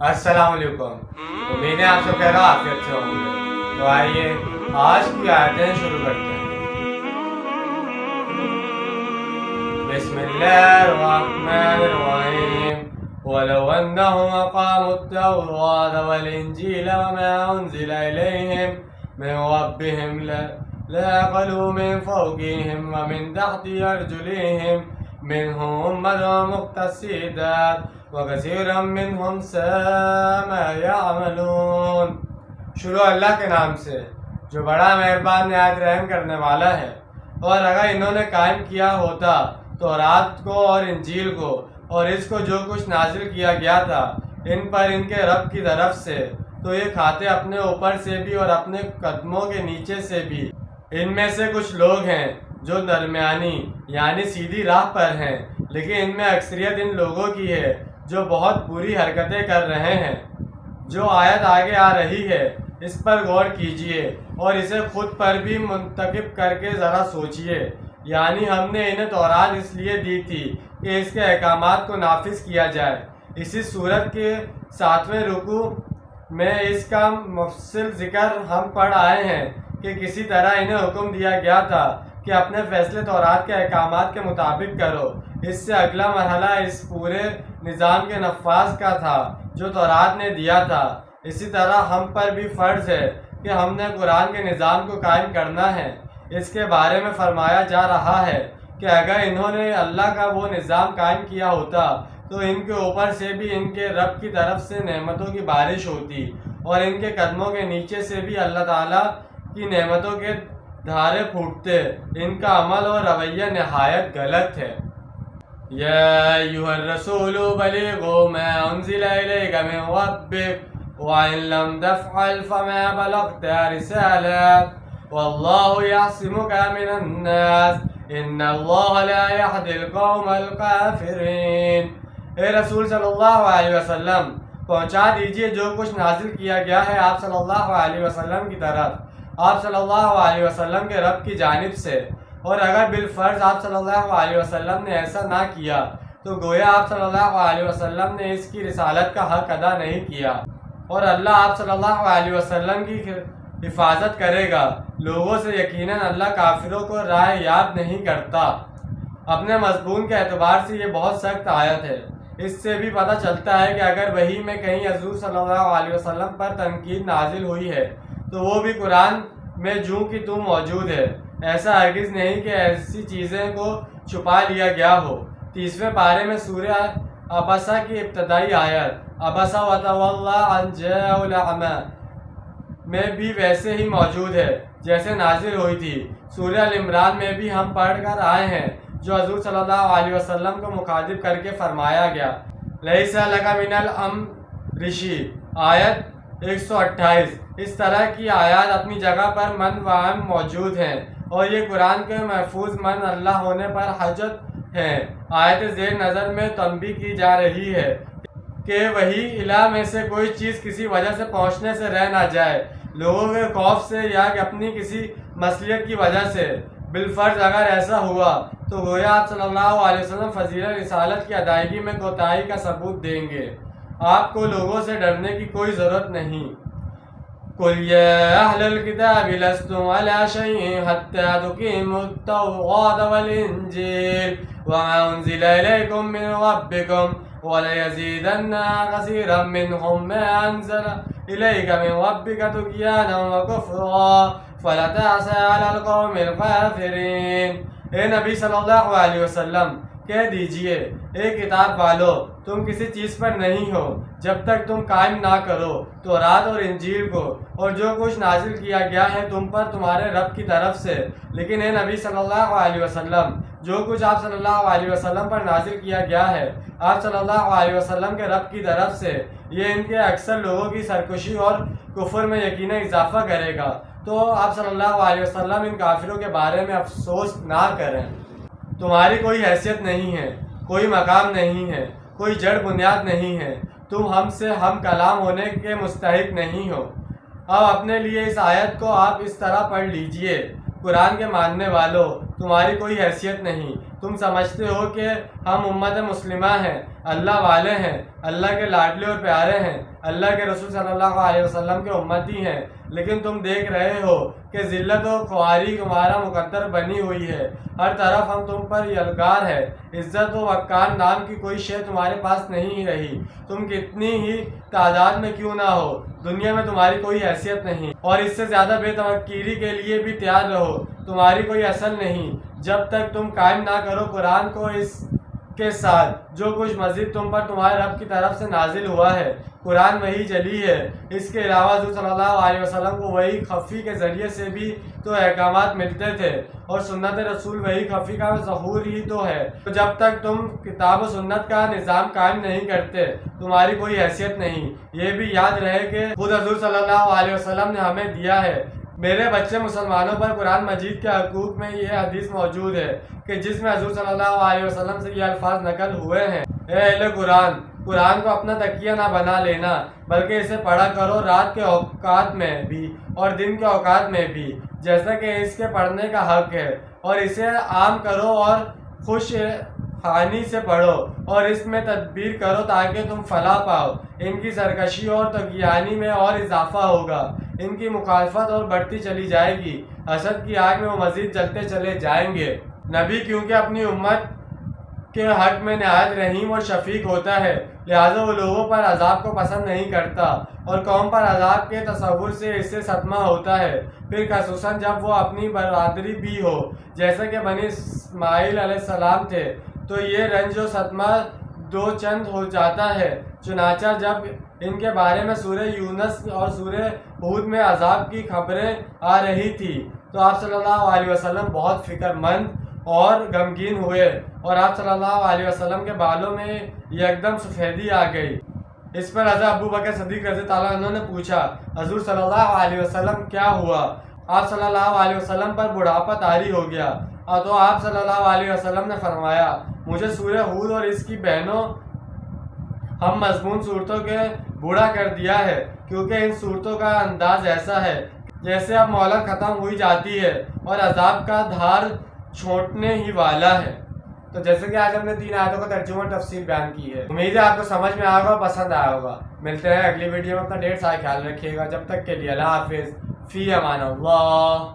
السلام علیکم، امید ہے آپ سب خیر و عافیت سے ہوں گے۔ تو آئیے آج کی آیتیں شروع کرتے ہیں۔ بسم اللہ الرحمن الرحیم وَلَوْ أَنَّهُمْ أَقَامُوا التَّوْرَاةَ وَالْإِنْجِيلَ وَمَا أُنْزِلَ إِلَيْهِمْ مِنْ رَبِّهِمْ لَأَكَلُوا مِنْ فَوْقِهِمْ وَمِنْ تَحْتِ أَرْجُلِهِمْ منهم أمة مقتصدة وكثير منهم ساء ما يعملون۔ شروع اللہ کے نام سے جو بڑا مہربان نہایت رحم کرنے والا ہے۔ اور اگر انہوں نے قائم کیا ہوتا تورات کو اور انجیل کو اور اس کو جو کچھ نازل کیا گیا تھا ان پر ان کے رب کی طرف سے، تو یہ کھاتے اپنے اوپر سے بھی اور اپنے قدموں کے نیچے سے بھی۔ ان میں سے کچھ لوگ ہیں جو درمیانی یعنی سیدھی راہ پر ہیں، لیکن ان میں اکثریت ان لوگوں کی ہے جو بہت بری حرکتیں کر رہے ہیں۔ جو آیت آگے آ رہی ہے اس پر غور کیجئے اور اسے خود پر بھی منتخب کر کے ذرا سوچئے۔ یعنی ہم نے انہیں تورات اس لیے دی تھی کہ اس کے احکامات کو نافذ کیا جائے۔ اسی صورت کے 7ویں رکوع میں اس کا مفصل ذکر ہم پڑھ آئے ہیں کہ کسی طرح انہیں حکم دیا گیا تھا کہ اپنے فیصلے تورات کے احکامات کے مطابق کرو۔ اس سے اگلا مرحلہ اس پورے نظام کے نفاذ کا تھا جو تورات نے دیا تھا۔ اسی طرح ہم پر بھی فرض ہے کہ ہم نے قرآن کے نظام کو قائم کرنا ہے۔ اس کے بارے میں فرمایا جا رہا ہے کہ اگر انہوں نے اللہ کا وہ نظام قائم کیا ہوتا تو ان کے اوپر سے بھی ان کے رب کی طرف سے نعمتوں کی بارش ہوتی اور ان کے قدموں کے نیچے سے بھی اللہ تعالیٰ کی نعمتوں کے دھارے پھوٹتے۔ ان کا عمل اور رویہ نہایت غلط ہے۔ یا ایھا الرسول بلغ ما انزل الیک من ربک وان لم تفعل فما بلغت رسالته واللہ یعصمک من الناس ان اللہ لا یہدی القوم الکافرین۔ اے رسول صلی اللہ علیہ وسلم، پہنچا دیجئے جو کچھ نازل کیا گیا ہے آپ صلی اللہ علیہ وسلم کی طرف، آپ صلی اللہ علیہ وسلم کے رب کی جانب سے۔ اور اگر بالفرض آپ صلی اللہ علیہ وسلم نے ایسا نہ کیا تو گویا آپ صلی اللہ علیہ وسلم نے اس کی رسالت کا حق ادا نہیں کیا، اور اللہ آپ صلی اللہ علیہ وسلم کی حفاظت کرے گا لوگوں سے۔ یقیناً اللہ کافروں کو رائے یاب نہیں کرتا۔ اپنے مضمون کے اعتبار سے یہ بہت سخت آیت ہے۔ اس سے بھی پتہ چلتا ہے کہ اگر وحی میں کہیں حضور صلی اللہ علیہ وسلم پر تنقید نازل ہوئی ہے تو وہ بھی قرآن میں جوں کی توں موجود ہے۔ ایسا ہرگز نہیں کہ ایسی چیزیں کو چھپا لیا گیا ہو۔ 30ویں پارے میں سورہ عبسہ کی ابتدائی آیت عبس وتولی ان جاءہ الاعمی میں بھی ویسے ہی موجود ہے جیسے نازل ہوئی تھی۔ سورہ عمران میں بھی ہم پڑھ کر آئے ہیں جو حضور صلی اللہ علیہ وسلم کو مخاطب کر کے فرمایا گیا۔ لیس لک من الامر شیء، آیت 128۔ اس طرح کی آیات اپنی جگہ پر من وعم موجود ہیں اور یہ قرآن کے محفوظ من اللہ ہونے پر حجت ہیں۔ آیت زیر نظر میں تنبیہ کی جا رہی ہے کہ وحی الہ میں سے کوئی چیز کسی وجہ سے پہنچنے سے رہ نہ جائے، لوگوں کے خوف سے یا اپنی کسی مصلحت کی وجہ سے۔ بالفرض اگر ایسا ہوا تو گویا آپ صلی اللہ علیہ وسلم فضیلت رسالت کی ادائیگی میں کوتاہی کا ثبوت دیں گے۔ آپ کو لوگوں سے ڈرنے کی کوئی ضرورت نہیں۔ قل یا اہل الکتاب لستم علی شیء حتی تقیموا التوراة والانجیل وما انزل الیکم من ربکم ولیزیدن کثیرا منهم ما انزل الیک من ربک طغیانا وکفرا فلا تأس علی القوم الکافرین۔ اے نبی صلی اللہ علیہ وسلم، کہہ دیجئے اے کتاب والو، تم کسی چیز پر نہیں ہو جب تک تم قائم نہ کرو تورات اور انجیل کو اور جو کچھ نازل کیا گیا ہے تم پر تمہارے رب کی طرف سے۔ لیکن اے نبی صلی اللہ علیہ وسلم، جو کچھ آپ صلی اللہ علیہ وسلم پر نازل کیا گیا ہے آپ صلی اللہ علیہ وسلم کے رب کی طرف سے، یہ ان کے اکثر لوگوں کی سرکشی اور کفر میں یقینا اضافہ کرے گا۔ تو آپ صلی اللہ علیہ وسلم ان کافروں کے بارے میں افسوس نہ کریں۔ تمہاری کوئی حیثیت نہیں ہے، کوئی مقام نہیں ہے، کوئی جڑ بنیاد نہیں ہے، تم ہم سے ہم کلام ہونے کے مستحق نہیں ہو۔ اب اپنے لیے اس آیت کو آپ اس طرح پڑھ لیجئے: قرآن کے ماننے والوں، تمہاری کوئی حیثیت نہیں۔ تم سمجھتے ہو کہ ہم امت مسلمہ ہیں، اللہ والے ہیں، اللہ کے لاڈلے اور پیارے ہیں، اللہ کے رسول صلی اللہ علیہ وسلم کے امتی ہیں، لیکن تم دیکھ رہے ہو کہ ذلت و خواری تمہارا مقدر بنی ہوئی ہے، ہر طرف ہم تم پر یلغار ہے، عزت و وقار نام کی کوئی شے تمہارے پاس نہیں رہی، تم کتنی ہی تعداد میں کیوں نہ ہو، دنیا میں تمہاری کوئی حیثیت نہیں، اور اس سے زیادہ بے توقیری کے لیے بھی تیار رہو، تمہاری کوئی اصل نہیں، جب تک تم قائم نہ کرو قرآن کو اس کے ساتھ جو کچھ مزید تم پر تمہارے رب کی طرف سے نازل ہوا ہے۔ قرآن وحی جلی ہے، اس کے علاوہ حضور صلی اللہ علیہ وسلم کو وحی خفی کے ذریعے سے بھی تو احکامات ملتے تھے، اور سنت رسول وحی خفی کا ظہور ہی تو ہے۔ تو جب تک تم کتاب و سنت کا نظام قائم نہیں کرتے تمہاری کوئی حیثیت نہیں۔ یہ بھی یاد رہے کہ خود حضور صلی اللہ علیہ وسلم نے ہمیں دیا ہے۔ میرے بچے مسلمانوں پر قرآن مجید کے حقوق میں یہ حدیث موجود ہے کہ جس میں حضور صلی اللہ علیہ وسلم سے یہ الفاظ نقل ہوئے ہیں: اے اہل قرآن، قرآن کو اپنا تکیہ نہ بنا لینا، بلکہ اسے پڑھا کرو رات کے اوقات میں بھی اور دن کے اوقات میں بھی، جیسا کہ اس کے پڑھنے کا حق ہے، اور اسے عام کرو اور خوش خانی سے پڑھو اور اس میں تدبیر کرو تاکہ تم فلاح پاؤ۔ ان کی سرکشی اور طغیانی میں اور اضافہ ہوگا، ان کی مخالفت اور بڑھتی چلی جائے گی، حسد کی آگ میں وہ مزید جلتے چلے جائیں گے۔ نبی کیونکہ اپنی امت کے حق میں نہایت رحیم اور شفیق ہوتا ہے، لہٰذا وہ لوگوں پر عذاب کو پسند نہیں کرتا، اور قوم پر عذاب کے تصور سے اس سے صدمہ ہوتا ہے، پھر خصوصاً جب وہ اپنی برادری بھی ہو، جیسا کہ بنی اسماعیل علیہ السلام تھے، تو یہ رنج و صدمہ دو چند ہو جاتا ہے۔ چنانچہ جب ان کے بارے میں سورہ یونس اور سورہ ہود میں عذاب کی خبریں آ رہی تھی تو آپ صلی اللہ علیہ وسلم بہت فکر مند اور غمگین ہوئے، اور آپ صلی اللہ علیہ وسلم کے بالوں میں یکدم سفیدی آ گئی۔ اس پر حضرت ابو بکر صدیق رضی اللہ عنہ نے پوچھا: حضور صلی اللہ علیہ وسلم کیا ہوا؟ آپ صلی اللہ علیہ وسلم پر بڑھاپا طاری ہو گیا، تو آپ صلی اللہ علیہ وسلم نے فرمایا: مجھے سورہ ہود اور اس کی بہنوں ہم مضمون صورتوں کے بوڑھا کر دیا ہے، کیونکہ ان صورتوں کا انداز ایسا ہے جیسے اب مہلت ختم ہوئی جاتی ہے اور عذاب کا دھار چھوٹنے ہی والا ہے۔ تو جیسے کہ آج ہم نے 3 آیتوں کا ترجمہ اور تفسیر بیان کی ہے، امید ہے آپ کو سمجھ میں آیا ہوگا، پسند آیا ہوگا۔ ملتے ہیں اگلی ویڈیو میں، اپنا ڈھیر سارا خیال رکھیے گا، جب تک کے لیے اللہ حافظ، فی امان اللہ۔